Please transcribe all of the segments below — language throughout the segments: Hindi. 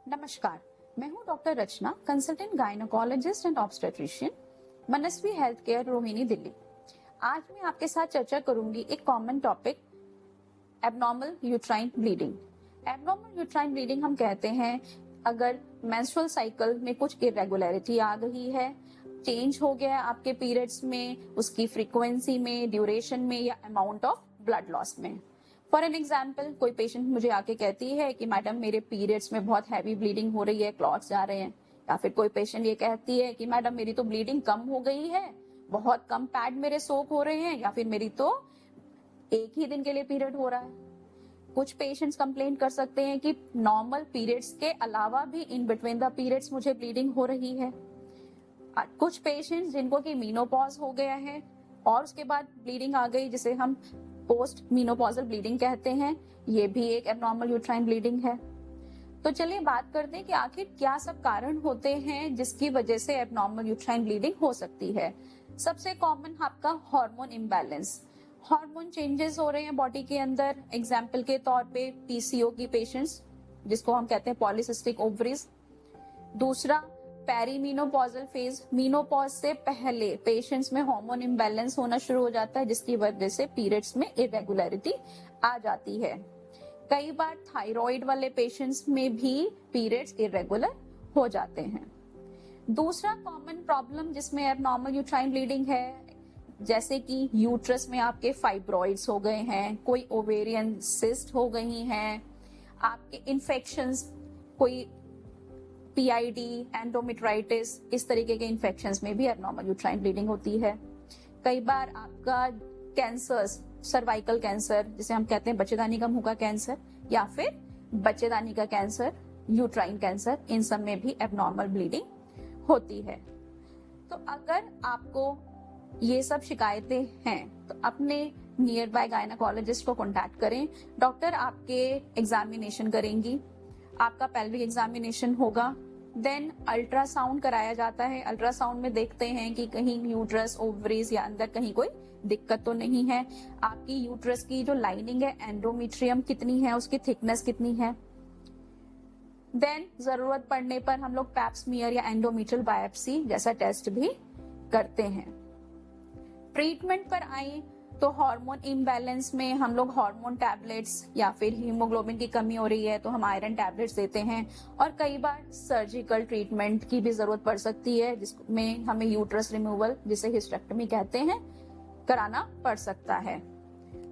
नमस्कार, मैं हूं doctor Rachna, consultant gynaecologist and obstetrician, Manasvi health care, Rohini, Delhi. आज मैं आपके साथ चर्चा करूंगी एक common topic, abnormal uterine bleeding. Abnormal uterine bleeding हम कहते हैं अगर मेंस्ट्रुअल साइकिल में कुछ इरेगुलरिटी आ गई है, चेंज हो गया आपके पीरियड्स में, उसकी फ्रीक्वेंसी में, ड्यूरेशन में या अमाउंट ऑफ ब्लड लॉस में। फॉर एन एग्जाम्पल, कोई पेशेंट मुझे आके कहती है कि मैडम मेरे पीरियड्स में बहुत हैवी ब्लीडिंग हो रही है, क्लॉट्स जा रहे हैं। या फिर कोई पेशेंट ये कहती है कि मैडम मेरी तो ब्लीडिंग कम हो गई है, बहुत कम पैड मेरे सोक हो रहे हैं, या फिर मेरी तो एक ही दिन के लिए पीरियड हो रहा है। कुछ पेशेंट्स कंप्लेंट कर सकते हैं कि नॉर्मल पीरियड्स के अलावा भी इन बिटवीन द पीरियड्स मुझे ब्लीडिंग हो रही है। कुछ पेशेंट्स जिनको कि मीनोपॉज हो गया है और उसके बाद ब्लीडिंग आ गई, जिसे हम पोस्ट मीनोपॉजल ब्लीडिंग कहते हैं, ये भी एक एबनॉर्मल यूट्राइन ब्लीडिंग है। तो चलिए बात करते हैं कि आखिर क्या सब कारण होते हैं जिसकी वजह से एबनॉर्मल यूट्राइन ब्लीडिंग हो सकती है। सबसे कॉमन आपका हार्मोन इम्बैलेंस, हार्मोन चेंजेस हो रहे हैं बॉडी के अंदर। एग्जाम्पल के तौर पे पीसीओ की पेशेंट्स, जिसको हम कहते हैं पॉलीसिस्टिक ओवरीज। दूसरा, पेरीमीनोपॉजल फेज, मीनोपॉज से पहले पेशेंट्स में हार्मोन इम्बैलेंस होना शुरू हो जाता है, जिसकी वजह से पीरियड्स में इरेगुलरिटी आ जाती है। कई बार थायराइड वाले पेशेंट्स में भी पीरियड्स इरेगुलर हो जाते हैं। दूसरा कॉमन प्रॉब्लम जिसमें एबनॉर्मल यूट्राइन ब्लीडिंग है, जैसे कि यूट्रस में आपके फाइब्रॉइड्स हो गए हैं, कोई ओवेरियन सिस्ट हो गई हैं, आपके इन्फेक्शंस, कोई पीआईडी, एंडोमेट्राइटिस, इस तरीके के इन्फेक्शंस में भी एबनॉर्मल यूट्राइन ब्लीडिंग होती है। कई बार आपका कैंसर्स, सर्वाइकल कैंसर जिसे हम कहते हैं बच्चेदानी का मुंह का कैंसर, या फिर बच्चेदानी का कैंसर, यूट्राइन कैंसर, इन सब में भी एबनॉर्मल ब्लीडिंग होती है। तो अगर आपको ये सब शिकायतें हैं तो अपने नियर बाय गायनेकोलॉजिस्ट को कांटेक्ट करें। डॉक्टर आपके एग्जामिनेशन करेंगी, आपका पेल्विक एग्जामिनेशन होगा, देन अल्ट्रासाउंड कराया जाता है। अल्ट्रासाउंड में देखते हैं कि कहीं यूट्रस, ओवरीज या अंदर कहीं कोई दिक्कत तो नहीं है। आपकी यूट्रस की जो लाइनिंग है, एंडोमेट्रियम कितनी है, उसकी थिकनेस कितनी है। देन जरूरत पड़ने पर हम लोग पैप स्मीयर या एंडोमेट्रियल बायोप्सी जैसा टेस्ट भी करते हैं। ट्रीटमेंट पर आए तो हार्मोन इम्बैलेंस में हम लोग हार्मोन टैबलेट्स, या फिर हीमोग्लोबिन की कमी हो रही है तो हम आयरन टैबलेट्स देते हैं। और कई बार सर्जिकल ट्रीटमेंट की भी जरूरत पड़ सकती है, जिसमें हमें यूट्रस रिमूवल, जिसे हिस्टेक्टमी कहते हैं, कराना पड़ सकता है।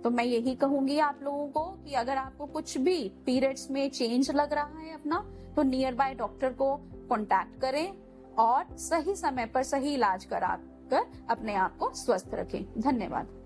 तो मैं यही कहूंगी आप लोगों को कि अगर आपको कुछ भी पीरियड्स में चेंज लग रहा है अपना, तो नियर बाय डॉक्टर को कॉन्टैक्ट करें और सही समय पर सही इलाज कराकर अपने आप को स्वस्थ रखें। धन्यवाद।